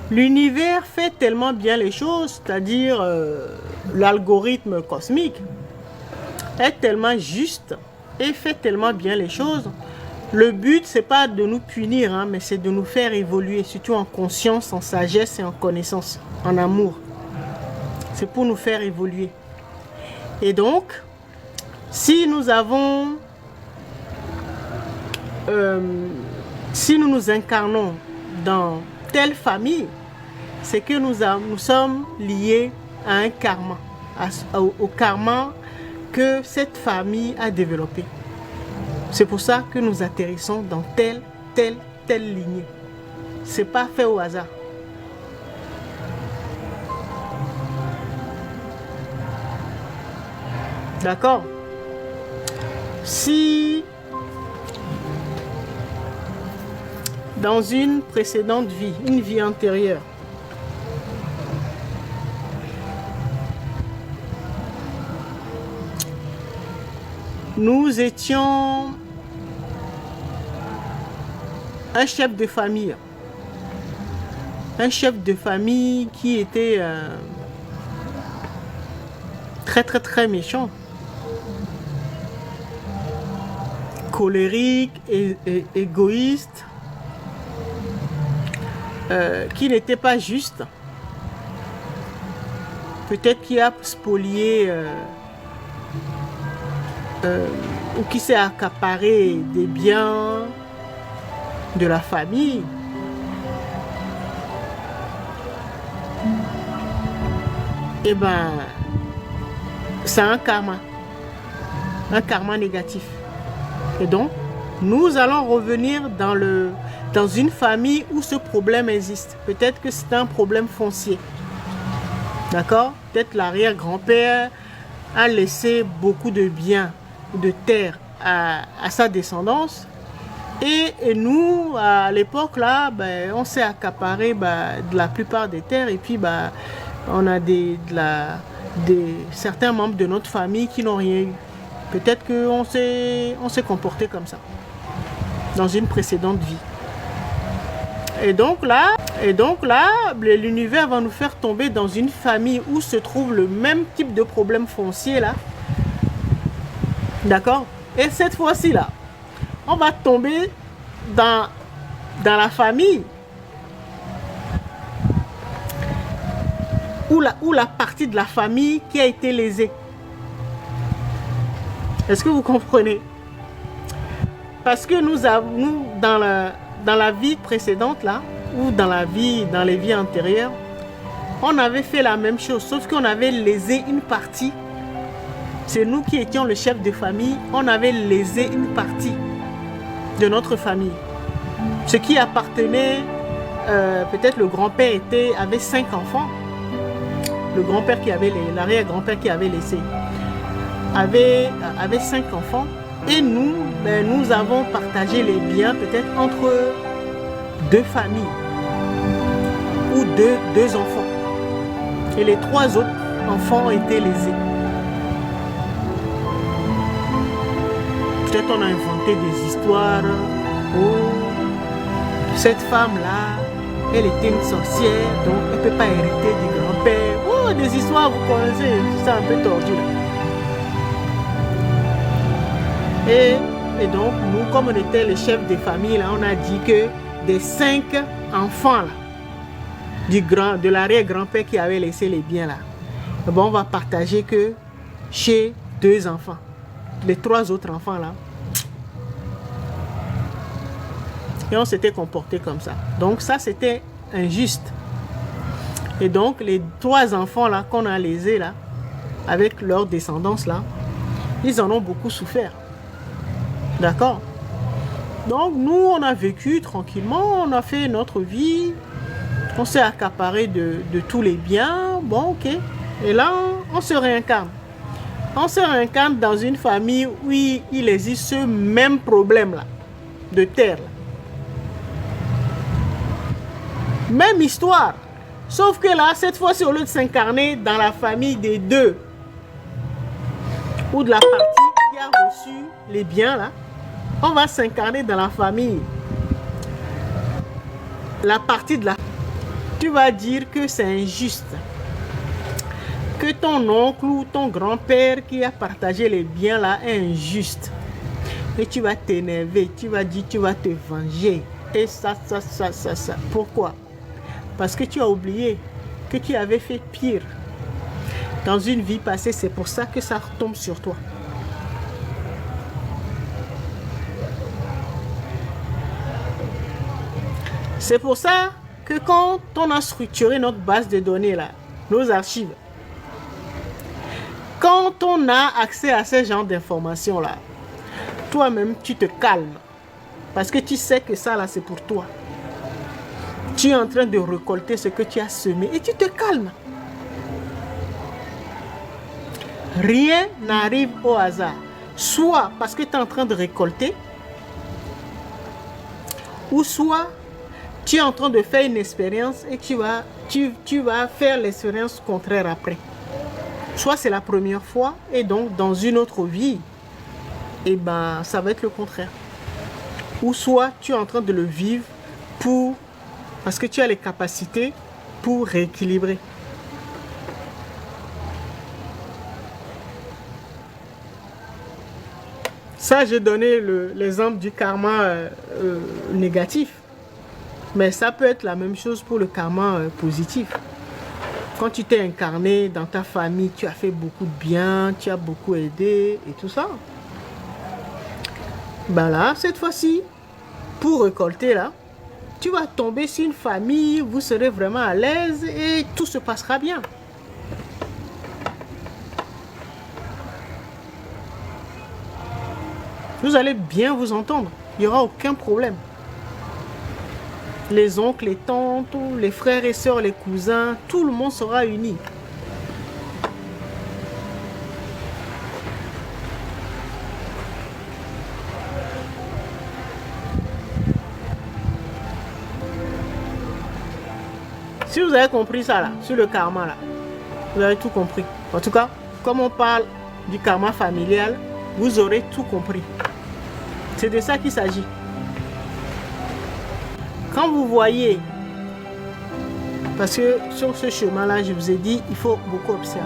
L'univers fait tellement bien les choses, c'est-à-dire l'algorithme cosmique est tellement juste et fait tellement bien les choses. Le but, c'est pas de nous punir, hein, mais c'est de nous faire évoluer, surtout en conscience, en sagesse et en connaissance, en amour. C'est pour nous faire évoluer. Et donc, si nous avons, si nous nous incarnons dans telle famille, c'est que nous sommes liés à un karma, au karma que cette famille a développé. C'est pour ça que nous atterrissons dans telle lignée. C'est pas fait au hasard. D'accord? Si dans une précédente vie, une vie antérieure, nous étions un chef de famille. Un chef de famille qui était très méchant. Colérique et égoïste. Qui n'était pas juste. Peut-être qui a spolié ou qui s'est accaparé des biens de la famille. Eh ben, c'est un karma négatif. Et donc, nous allons revenir dans une famille où ce problème existe. Peut-être que c'est un problème foncier. D'accord? Peut-être l'arrière-grand-père a laissé beaucoup de biens, de terres à sa descendance. Et nous, à l'époque, là, on s'est accaparé de la plupart des terres. Et puis, on a certains membres de notre famille qui n'ont rien eu. Peut-être qu'on s'est comporté comme ça dans une précédente vie. Et donc là, l'univers va nous faire tomber dans une famille où se trouve le même type de problème foncier là. D'accord? Et cette fois-ci là, on va tomber dans la famille ou la partie de la famille qui a été lésée. Est-ce que vous comprenez? Parce que nous dans la vie précédente là, ou dans les vies antérieures, on avait fait la même chose, sauf qu'on avait lésé une partie. C'est nous qui étions le chef de famille, on avait lésé une partie de notre famille. Ce qui appartenait, peut-être le grand-père avait 5 enfants. Le grand-père l'arrière-grand-père qui avait laissé avait 5 enfants. Et nous, nous avons partagé les biens peut-être entre 2 familles ou deux enfants. Et les 3 autres enfants ont été lésés. Peut-être on a inventé des histoires où cette femme-là, elle était une sorcière, donc elle ne peut pas hériter du grand-père. Oh, des histoires, vous connaissez, c'est un peu tordu. Et donc, nous, comme on était les chefs de famille, là, on a dit que des 5 enfants là, de l'arrière-grand-père qui avait laissé les biens là, bon, on va partager que chez 2 enfants. Les 3 autres enfants là. Et on s'était comporté comme ça. Donc ça, c'était injuste. Et donc, les 3 enfants là qu'on a lésés là, avec leur descendance là, ils en ont beaucoup souffert. D'accord? Donc, nous, on a vécu tranquillement, on a fait notre vie, on s'est accaparé de tous les biens, bon, ok. Et là, on se réincarne. On se réincarne dans une famille où il existe ce même problème-là, de terre. Même histoire. Sauf que là, cette fois-ci, au lieu de s'incarner dans la famille des 2, ou de la partie qui a reçu les biens, là, on va s'incarner dans la famille. La partie de la... Tu vas dire que c'est injuste. Que ton oncle ou ton grand-père qui a partagé les biens là est injuste. Et tu vas t'énerver, tu vas dire, tu vas te venger. Et ça. Pourquoi? Parce que tu as oublié que tu avais fait pire dans une vie passée. C'est pour ça que ça retombe sur toi. C'est pour ça que quand on a structuré notre base de données là, nos archives, quand on a accès à ce genre d'informations là, toi-même tu te calmes. Parce que tu sais que ça là c'est pour toi. Tu es en train de récolter ce que tu as semé et tu te calmes. Rien n'arrive au hasard. Soit parce que tu es en train de récolter, ou soit tu es en train de faire une expérience et tu vas faire l'expérience contraire après. Soit c'est la première fois et donc dans une autre vie, et ben ça va être le contraire. Ou soit tu es en train de le vivre parce que tu as les capacités pour rééquilibrer. Ça, j'ai donné l'exemple du karma négatif. Mais ça peut être la même chose pour le karma positif. Quand tu t'es incarné dans ta famille, tu as fait beaucoup de bien, tu as beaucoup aidé et tout ça. Ben là, cette fois-ci, pour récolter là, tu vas tomber sur une famille, vous serez vraiment à l'aise et tout se passera bien. Vous allez bien vous entendre, il n'y aura aucun problème. Les oncles, les tantes, les frères et sœurs, les cousins, tout le monde sera uni. Si vous avez compris ça là, sur le karma là, vous avez tout compris. En tout cas, comme on parle du karma familial, vous aurez tout compris. C'est de ça qu'il s'agit. Quand vous voyez, parce que sur ce chemin-là, je vous ai dit, il faut beaucoup observer.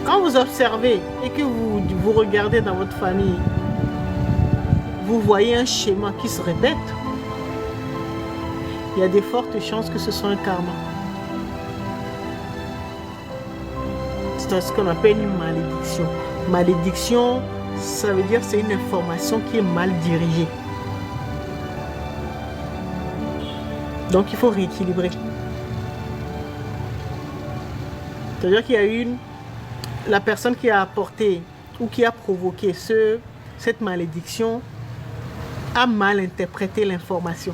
Quand vous observez et que vous regardez dans votre famille, vous voyez un schéma qui se répète, il y a de fortes chances que ce soit un karma. C'est ce qu'on appelle une malédiction. Malédiction, ça veut dire que c'est une information qui est mal dirigée. Donc il faut rééquilibrer. C'est-à-dire qu'il y a la personne qui a apporté ou qui a provoqué cette malédiction a mal interprété l'information.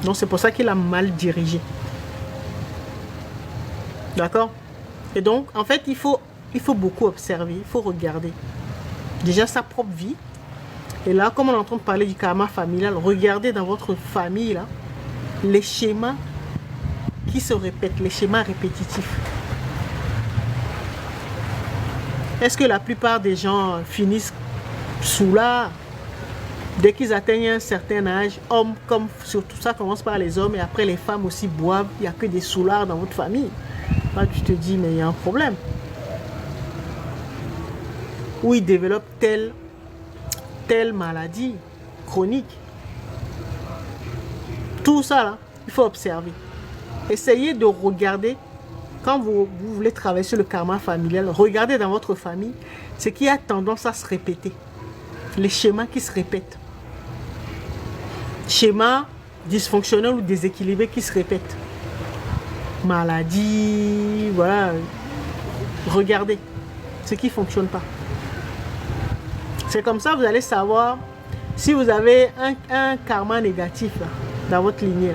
Donc c'est pour ça qu'il a mal dirigé. D'accord? Et donc en fait il faut beaucoup observer, il faut regarder. Déjà sa propre vie. Et là, comme on est en train de parler du karma familial, regardez dans votre famille là, les schémas qui se répètent, les schémas répétitifs. Est-ce que la plupart des gens finissent saoulards dès qu'ils atteignent un certain âge? Hommes, comme surtout ça commence par les hommes et après les femmes aussi boivent. Il n'y a que des saoulards dans votre famille. Là, tu te dis, mais il y a un problème. Ou ils développent telle maladie chronique. Tout ça, là, il faut observer. Essayez de regarder, quand vous voulez travailler sur le karma familial, regardez dans votre famille ce qui a tendance à se répéter. Les schémas qui se répètent. Schémas dysfonctionnels ou déséquilibrés qui se répètent. Maladie, voilà. Regardez ce qui ne fonctionne pas. C'est comme ça que vous allez savoir si vous avez un karma négatif là, dans votre lignée.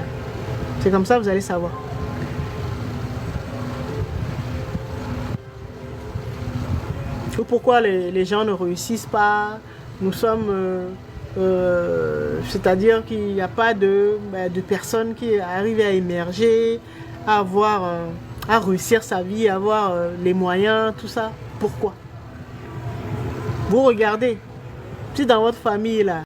C'est comme ça que vous allez savoir. Ou pourquoi les gens ne réussissent pas. Nous sommes... c'est-à-dire qu'il n'y a pas de personnes qui arrivent à émerger, à réussir sa vie, à avoir les moyens, tout ça. Pourquoi? Vous regardez, si dans votre famille là,